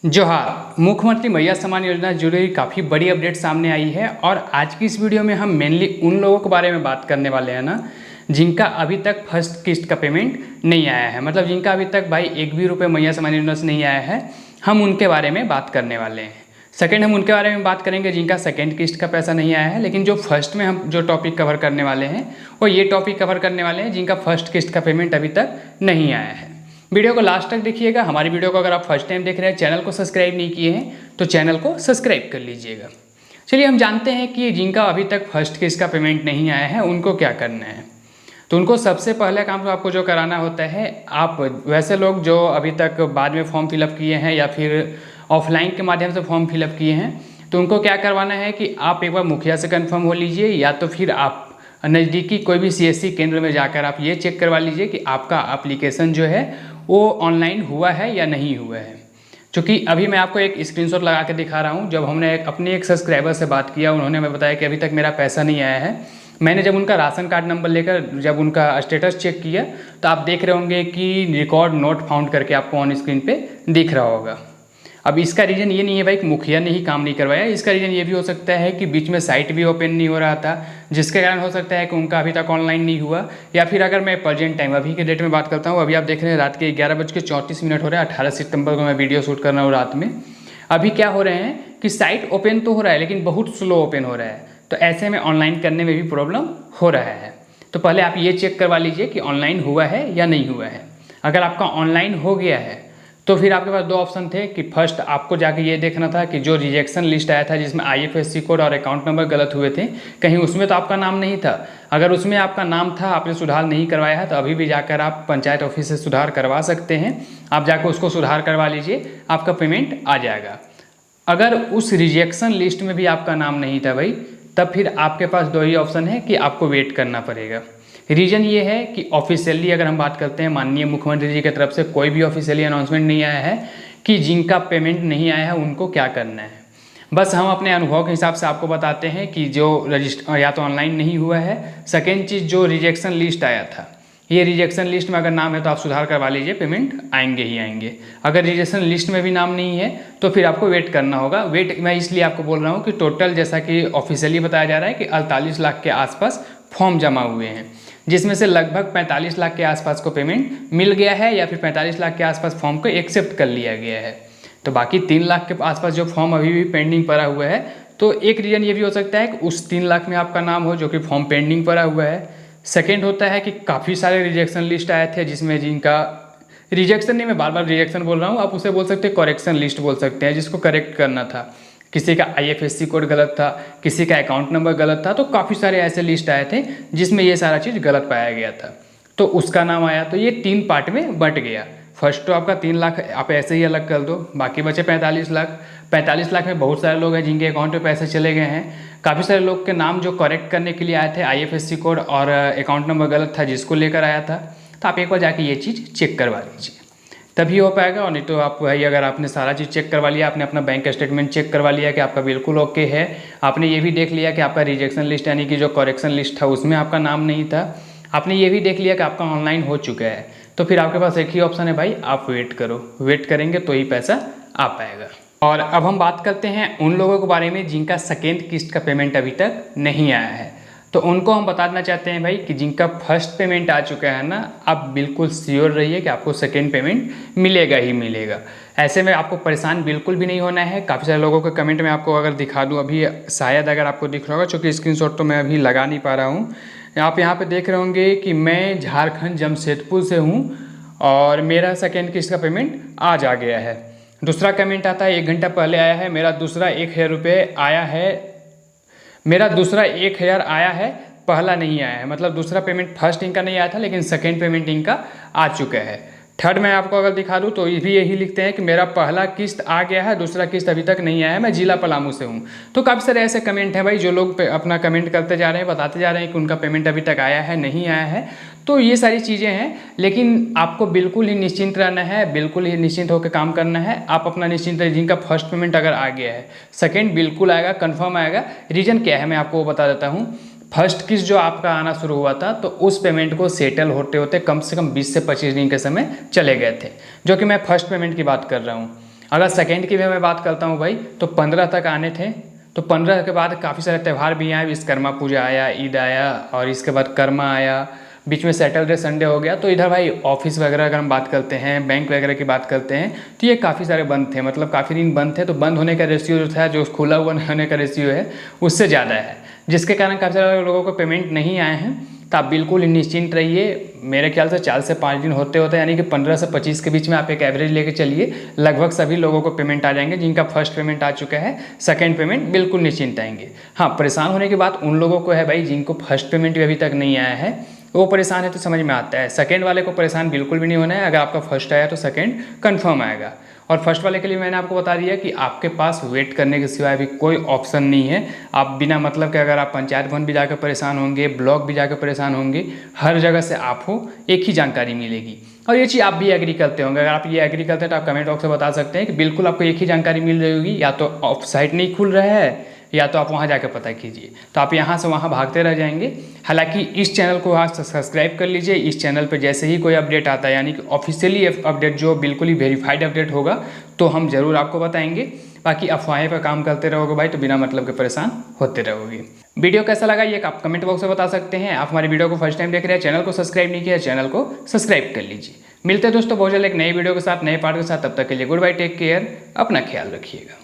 जोहार। मुख्यमंत्री मैया सम्मान योजना से जुड़ी काफ़ी बड़ी अपडेट सामने आई है और आज की इस वीडियो में हम मेनली उन लोगों के बारे में बात करने वाले हैं ना, जिनका अभी तक फर्स्ट किस्त का पेमेंट नहीं आया है। मतलब जिनका अभी तक भाई एक भी रुपये मैया सम्मान योजना से नहीं आया है, हम उनके बारे में बात करने वाले हैं। सेकेंड, हम उनके बारे में बात करेंगे जिनका सेकेंड किस्त का पैसा नहीं आया है। लेकिन जो फर्स्ट में हम जो टॉपिक कवर करने वाले हैं वो ये टॉपिक कवर करने वाले हैं जिनका फर्स्ट किस्त का पेमेंट अभी तक नहीं आया है। वीडियो को लास्ट तक देखिएगा। हमारी वीडियो को अगर आप फर्स्ट टाइम देख रहे हैं, चैनल को सब्सक्राइब नहीं किए हैं तो चैनल को सब्सक्राइब कर लीजिएगा। चलिए हम जानते हैं कि जिनका अभी तक फर्स्ट किस्त का पेमेंट नहीं आया है उनको क्या करना है। तो उनको सबसे पहले काम तो आपको जो कराना होता है, आप वैसे लोग जो अभी तक बाद में फॉर्म फिलअप किए हैं या फिर ऑफलाइन के माध्यम से फॉर्म फिलअप किए हैं, तो उनको क्या करवाना है कि आप एक बार मुखिया से कन्फर्म हो लीजिए या तो फिर आप नज़दीकी कोई भी CSC केंद्र में जाकर आप ये चेक करवा लीजिए कि आपका एप्लीकेशन जो है वो ऑनलाइन हुआ है या नहीं हुआ है। क्योंकि अभी मैं आपको एक स्क्रीनशॉट लगा के दिखा रहा हूँ। जब हमने अपने एक सब्सक्राइबर से बात किया, उन्होंने हमें बताया कि अभी तक मेरा पैसा नहीं आया है। मैंने जब उनका राशन कार्ड नंबर लेकर जब उनका स्टेटस चेक किया तो आप देख रहे होंगे कि रिकॉर्ड नॉट फाउंड करके आपको ऑन स्क्रीन पे दिख रहा होगा। अब इसका रीज़न ये नहीं है भाई कि मुखिया ने ही काम नहीं करवाया। इसका रीज़न ये भी हो सकता है कि बीच में साइट भी ओपन नहीं हो रहा था, जिसके कारण हो सकता है कि उनका अभी तक ऑनलाइन नहीं हुआ। या फिर अगर मैं प्रेजेंट टाइम अभी के डेट में बात करता हूँ, अभी आप देख रहे हैं रात के 11:34 हो रहे हैं। 18 सितंबर को मैं वीडियो शूट कर रहा हूँ रात में। अभी क्या हो रहे हैं कि साइट ओपन तो हो रहा है लेकिन बहुत स्लो ओपन हो रहा है, तो ऐसे में ऑनलाइन करने में भी प्रॉब्लम हो रहा है। तो पहले आप ये चेक करवा लीजिए कि ऑनलाइन हुआ है या नहीं हुआ है। अगर आपका ऑनलाइन हो गया है तो फिर आपके पास दो ऑप्शन थे कि फर्स्ट आपको जाके ये देखना था कि जो रिजेक्शन लिस्ट आया था जिसमें IFSC कोड और अकाउंट नंबर गलत हुए थे, कहीं उसमें तो आपका नाम नहीं था। अगर उसमें आपका नाम था, आपने सुधार नहीं करवाया है, तो अभी भी जाकर आप पंचायत ऑफिस से सुधार करवा सकते हैं। आप जाकर उसको सुधार करवा लीजिए, आपका पेमेंट आ जाएगा। अगर उस रिजेक्शन लिस्ट में भी आपका नाम नहीं था भाई, तब फिर आपके पास दो ही ऑप्शन है कि आपको वेट करना पड़ेगा। रीज़न ये है कि ऑफिशियली अगर हम बात करते हैं, माननीय मुख्यमंत्री जी की तरफ से कोई भी ऑफिशियली अनाउंसमेंट नहीं आया है कि जिनका पेमेंट नहीं आया है उनको क्या करना है। बस हम अपने अनुभव के हिसाब से आपको बताते हैं कि जो रजिस्टर या तो ऑनलाइन नहीं हुआ है, सेकेंड चीज़ जो रिजेक्शन लिस्ट आया था, ये रिजेक्शन लिस्ट में अगर नाम है तो आप सुधार करवा लीजिए, पेमेंट आएंगे ही आएंगे। अगर रिजेक्शन लिस्ट में भी नाम नहीं है तो फिर आपको वेट करना होगा। वेट मैं इसलिए आपको बोल रहा हूँ कि टोटल जैसा कि ऑफिशियली बताया जा रहा है कि 48 लाख के आसपास फॉर्म जमा हुए हैं, जिसमें से लगभग 45 लाख के आसपास को पेमेंट मिल गया है या फिर 45 लाख के आसपास फॉर्म को एक्सेप्ट कर लिया गया है। तो बाकी 3 लाख के आसपास जो फॉर्म अभी भी पेंडिंग पड़ा हुआ है, तो एक रीज़न ये भी हो सकता है कि उस 3 लाख में आपका नाम हो जो कि फॉर्म पेंडिंग पड़ा हुआ है। सेकेंड होता है कि काफ़ी सारे रिजेक्शन लिस्ट आए थे जिसमें जिनका रिजेक्शन नहीं, मैं बार बार रिजेक्शन बोल रहा हूँ, आप उसे बोल सकते हैं करेक्शन लिस्ट बोल सकते हैं, जिसको करेक्ट करना था। किसी का IFSC कोड गलत था, किसी का अकाउंट नंबर गलत था, तो काफ़ी सारे ऐसे लिस्ट आए थे जिसमें ये सारा चीज़ गलत पाया गया था, तो उसका नाम आया। तो ये 3 पार्ट में बंट गया। फर्स्ट तो आपका 3 लाख आप ऐसे ही अलग कर दो, बाकी बचे 45 लाख। 45 लाख में बहुत सारे लोग हैं जिनके अकाउंट में पैसे चले गए हैं। काफ़ी सारे लोग के नाम जो करेक्ट करने के लिए आए थे, IFSC कोड और अकाउंट नंबर गलत था जिसको लेकर आया था, तो आप एक बार जाके ये चीज़ चेक करवा लीजिए, तभी हो पाएगा। और नहीं तो आप भाई अगर आपने सारा चीज़ चेक करवा लिया, आपने अपना बैंक स्टेटमेंट चेक करवा लिया कि आपका बिल्कुल ओके है, आपने ये भी देख लिया कि आपका रिजेक्शन लिस्ट यानी कि जो करेक्शन लिस्ट था उसमें आपका नाम नहीं था, आपने ये भी देख लिया कि आपका ऑनलाइन हो चुका है, तो फिर आपके पास एक ही ऑप्शन है भाई, आप वेट करो। वेट करेंगे तो ही पैसा आ पाएगा। और अब हम बात करते हैं उन लोगों के बारे में जिनका सेकेंड किस्त का पेमेंट अभी तक नहीं आया है। तो उनको हम बताना चाहते हैं भाई कि जिनका फर्स्ट पेमेंट आ चुका है ना, आप बिल्कुल श्योर रहिए कि आपको सेकेंड पेमेंट मिलेगा ही मिलेगा। ऐसे में आपको परेशान बिल्कुल भी नहीं होना है। काफ़ी सारे लोगों के कमेंट में आपको अगर दिखा दूं, अभी शायद अगर आपको दिख रहा होगा, चूँकि स्क्रीनशॉट तो मैं अभी लगा नहीं पा रहा हूँ। आप यहाँ पे देख रहे होंगे कि मैं झारखंड जमशेदपुर से हूँ और मेरा सेकेंड किस्त का पेमेंट आज आ गया है। दूसरा कमेंट आता है 1 घंटा पहले आया है, मेरा दूसरा 1000 रुपये आया है, मेरा दूसरा 1000 आया है, पहला नहीं आया है। मतलब दूसरा पेमेंट फर्स्ट इनका नहीं आया था लेकिन सेकेंड पेमेंट इनका आ चुका है। थर्ड में आपको अगर दिखा दूँ तो ये भी यही लिखते हैं कि मेरा पहला किस्त आ गया है, दूसरा किस्त अभी तक नहीं आया है, मैं जिला पलामू से हूँ। तो काफ़ी सारे ऐसे कमेंट हैं भाई जो लोग अपना कमेंट करते जा रहे हैं, बताते जा रहे हैं कि उनका पेमेंट अभी तक आया है नहीं आया है। तो ये सारी चीज़ें हैं, लेकिन आपको बिल्कुल ही निश्चिंत रहना है, बिल्कुल ही निश्चिंत होकर काम करना है। आप अपना निश्चिंत रहिए, जिनका फर्स्ट पेमेंट अगर आ गया है, सेकेंड बिल्कुल आएगा, कन्फर्म आएगा। रीज़न क्या है मैं आपको वो बता देता हूँ। फर्स्ट किस्त जो आपका आना शुरू हुआ था तो उस पेमेंट को सेटल होते होते कम से कम 20 से 25 दिन के समय चले गए थे, जो कि मैं फर्स्ट पेमेंट की बात कर रहा हूँ। अगर सेकेंड की भी मैं बात करता हूँ भाई, तो 15 तक आने थे, तो 15 के बाद काफ़ी सारे त्यौहार भी आए, विश्वकर्मा पूजा आया, ईद आया, और इसके बाद कर्मा आया, बीच में सैटरडे संडे हो गया। तो इधर भाई ऑफिस वगैरह अगर हम बात करते हैं, बैंक वगैरह की बात करते हैं, तो ये काफ़ी सारे बंद थे, मतलब काफ़ी दिन बंद थे। तो बंद होने का रेशियो जो था, जो खुला हुआ होने का रेशियो है, उससे ज़्यादा है, जिसके कारण काफ़ी सारे लोगों को पेमेंट नहीं आए हैं। तो आप बिल्कुल निश्चिंत रहिए। मेरे ख्याल से 4 से 5 दिन होते होते, यानी कि 15 से 25 के बीच में आप एक एवरेज लेके चलिए, लगभग सभी लोगों को पेमेंट आ जाएंगे। जिनका फर्स्ट पेमेंट आ चुका है, सेकंड पेमेंट बिल्कुल निश्चिंत आएंगे। हाँ, परेशान होने की बात उन लोगों को है भाई जिनको फर्स्ट पेमेंट भी अभी तक नहीं आया है, वो परेशान है तो समझ में आता है। सेकंड वाले को परेशान बिल्कुल भी नहीं होना है। अगर आपका फर्स्ट आया तो सेकंड कंफर्म आएगा। और फर्स्ट वाले के लिए मैंने आपको बता दिया कि आपके पास वेट करने के सिवाय भी कोई ऑप्शन नहीं है। आप बिना मतलब के अगर आप पंचायत भवन भी जाकर परेशान होंगे, ब्लॉक भी जाकर परेशान होंगे, हर जगह से आपको एक ही जानकारी मिलेगी। और ये चीज़ आप भी एग्री करते होंगे। अगर आप ये एग्री करते हैं तो आप कमेंट बॉक्स में बता सकते हैं कि बिल्कुल आपको एक ही जानकारी मिल रही होगी, या तो ऑफ साइट नहीं खुल रहा है, या तो आप वहाँ जाकर पता कीजिए। तो आप यहाँ से वहाँ भागते रह जाएंगे। हालांकि इस चैनल को आज सब्सक्राइब कर लीजिए। इस चैनल पर जैसे ही कोई अपडेट आता है, यानी कि ऑफिशियली अपडेट जो बिल्कुल ही वेरीफाइड अपडेट होगा, तो हम ज़रूर आपको बताएंगे। बाकी अफवाहें पर काम करते रहोगे भाई, तो बिना मतलब के परेशान होते रहोगे। वीडियो कैसा लगा ये आप कमेंट बॉक्स में बता सकते हैं। आप हमारी वीडियो को फर्स्ट टाइम देख रहे हैं, चैनल को सब्सक्राइब नहीं किया, चैनल को सब्सक्राइब कर लीजिए। मिलते हैं दोस्तों बहुत जल्द एक नई वीडियो के साथ, नए पार्ट के साथ। तब तक के लिए गुड बाय, टेक केयर, अपना ख्याल रखिएगा।